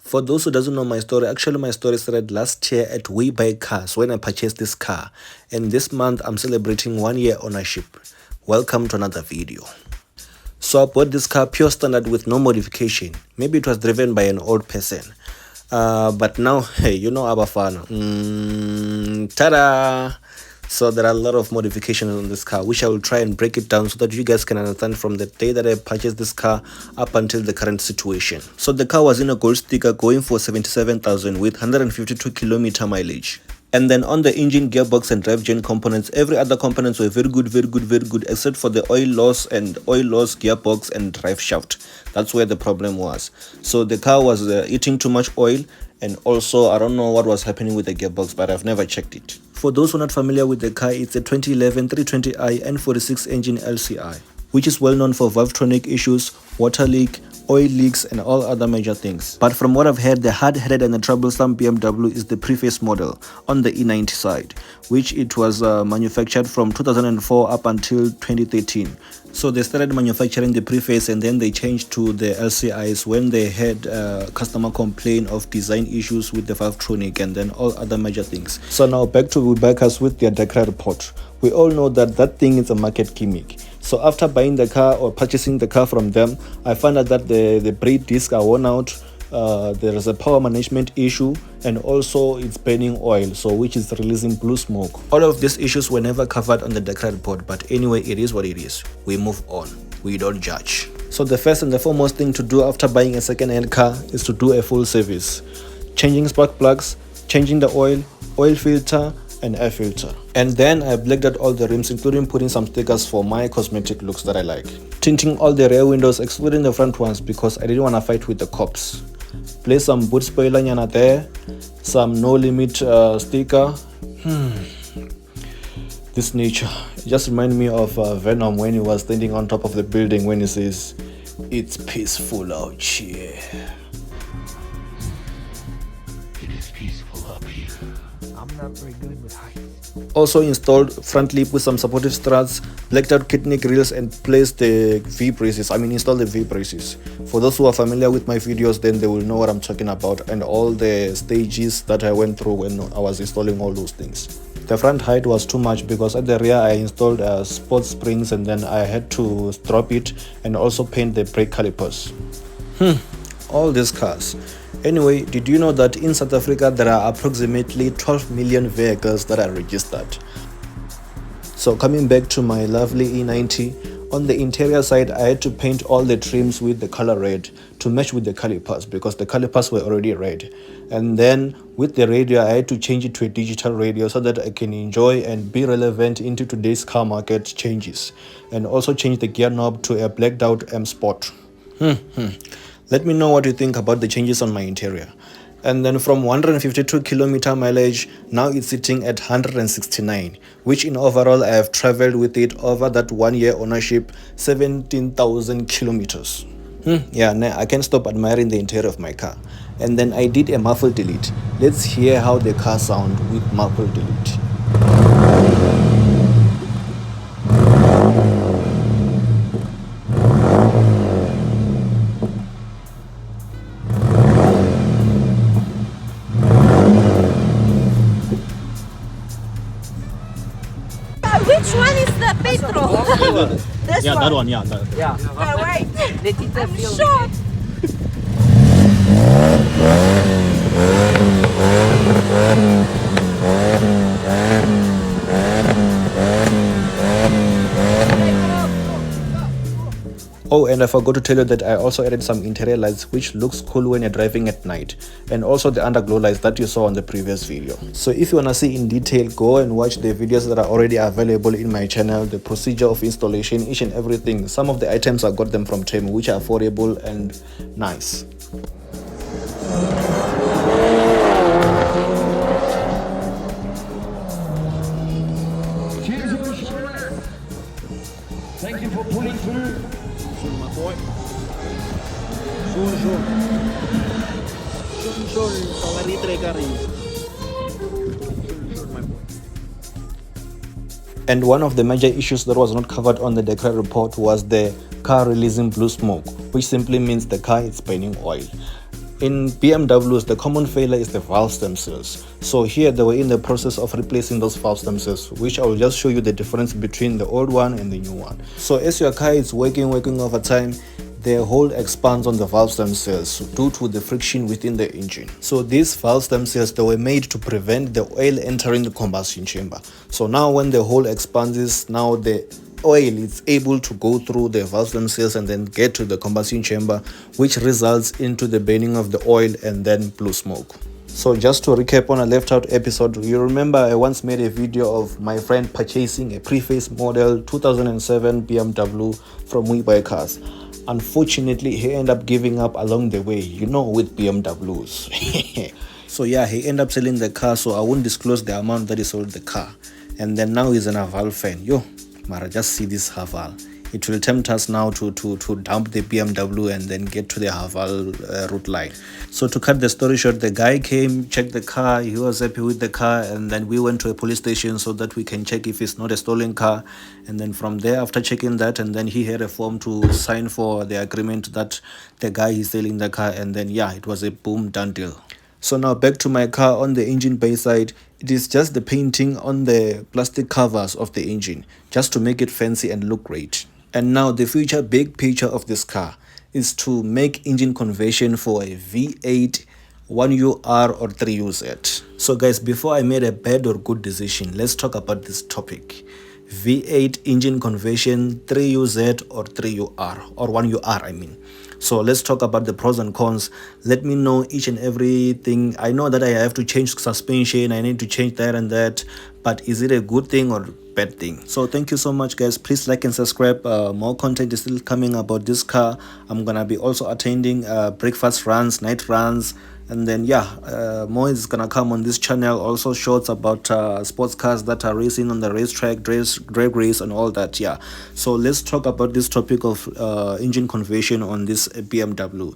For those who doesn't know my story, actually my story started last year at Webuycars when I purchased this car. And this month I'm celebrating 1 year ownership. Welcome to another video. So I bought this car pure standard with no modification. Maybe it was driven by an old person. But now, hey, you know Abafana. Ta-da! So there are a lot of modifications on this car, which I will try and break it down so that you guys can understand from the day that I purchased this car up until the current situation. So the car was in a gold sticker going for 77,000 with 152 kilometer mileage. And then on the engine, gearbox and drive gen components, every other components were very good, except for the oil loss, gearbox and drive shaft. That's where the problem was. So the car was eating too much oil, and also I don't know what was happening with the gearbox, but I've never checked it. For those who are not familiar with the car, it's a 2011 320i N46 engine LCI, which is well known for valvetronic issues, water leak, oil leaks and all other major things. But from what I've heard, the hard-headed and the troublesome BMW is the preface model on the E90 side, which it was manufactured from 2004 up until 2013. So they started manufacturing the preface and then they changed to the LCIs when they had customer complain of design issues with the valvetronic and then all other major things. So now back to Webuycars with their Dakar report. We all know that that thing is a market gimmick. So after buying the car or purchasing the car from them, I found out that the brake discs are worn out, there is a power management issue, and also it's burning oil, so which is releasing blue smoke. All of these issues were never covered on the Dakar report, but anyway, it is what it is. We move on. We don't judge. So the first and the foremost thing to do after buying a second-hand car is to do a full service. Changing spark plugs, changing the oil filter, and air filter. And then I blacked out all the rims, including putting some stickers for my cosmetic looks that I like. Tinting all the rear windows, excluding the front ones, because I didn't want to fight with the cops. Place some boot spoiler nyana there, some no limit sticker. This nature, it just reminds me of Venom when he was standing on top of the building when he says, "It's peaceful out here." I'm not very good with heights. Also installed front lip with some supportive struts, blacked out kidney grills and placed the V braces. Installed the V braces. For those who are familiar with my videos, then they will know what I'm talking about and all the stages that I went through when I was installing all those things. The front height was too much because at the rear I installed sports springs and then I had to drop it and also paint the brake calipers. All these cars. Anyway, did you know that in South Africa there are approximately 12 million vehicles that are registered? So coming back to my lovely E90, on the interior side I had to paint all the trims with the color red to match with the calipers because the calipers were already red. And then with the radio I had to change it to a digital radio so that I can enjoy and be relevant into today's car market changes. And also change the gear knob to a blacked out M Sport. Let me know what you think about the changes on my interior. And then from 152 kilometer mileage, now it's sitting at 169, which in overall I have traveled with it over that 1 year ownership, 17,000 kilometers. Yeah, nah, I can't stop admiring the interior of my car. And then I did a muffle delete. Let's hear how the car sounds with muffle delete. Which one is the petrol? This Yeah, one. that one, yeah. Wait. Let it I'm feel. short. Oh, and I forgot to tell you that I also added some interior lights which looks cool when you're driving at night, and also the underglow lights that you saw on the previous video. So if you wanna see in detail, go and watch the videos that are already available in my channel, the procedure of installation, each and everything. Some of the items I got them from Temu, which are affordable and nice. Thank you for pulling through. Sure, my boy. Sure, my boy. And one of the major issues that was not covered on the Dakar report was the car releasing blue smoke, which simply means the car is burning oil. In BMWs, the common failure is the valves themselves. So here they were in the process of replacing those valves themselves, which I will just show you the difference between the old one and the new one. So as your car is working over time, the hole expands on the valves themselves due to the friction within the engine. So these valves themselves, they were made to prevent the oil entering the combustion chamber. So now when the hole expands, now the oil is able to go through the valves themselves and then get to the combustion chamber, which results into the burning of the oil and then blue smoke. So just to recap on a left out episode, you remember I once made a video of my friend purchasing a preface model 2007 BMW from Webuycars. Unfortunately, he ended up giving up along the way, with BMWs. So yeah, he ended up selling the car, so I won't disclose the amount that he sold the car. And then now he's an Haval fan. Mara, just see this Haval. It will tempt us now to dump the BMW and then get to the Haval route line. So to cut the story short, the guy came, checked the car, he was happy with the car, and then we went to a police station so that we can check if it's not a stolen car. And then from there, after checking that, and then he had a form to sign for the agreement that the guy is selling the car, and then yeah, it was a boom, done deal. So now back to my car. On the engine bay side, it is just the painting on the plastic covers of the engine, just to make it fancy and look great. And now the future big picture of this car is to make engine conversion for a V8, 1UR or 3UZ. So guys, before I made a bad or good decision, let's talk about this topic. V8 engine conversion, 3UZ or 3UR or 1UR I mean. So let's talk about the pros and cons. Let me know each and everything. I know that I have to change suspension, I need to change that and that, but is it a good thing or bad thing? So thank you so much guys. Please like and subscribe. More content is still coming about this car. I'm gonna be also attending breakfast runs, night runs, and then yeah, more is gonna come on this channel. Also shorts about sports cars that are racing on the racetrack, drag race and all that. Yeah, so let's talk about this topic of engine conversion on this BMW.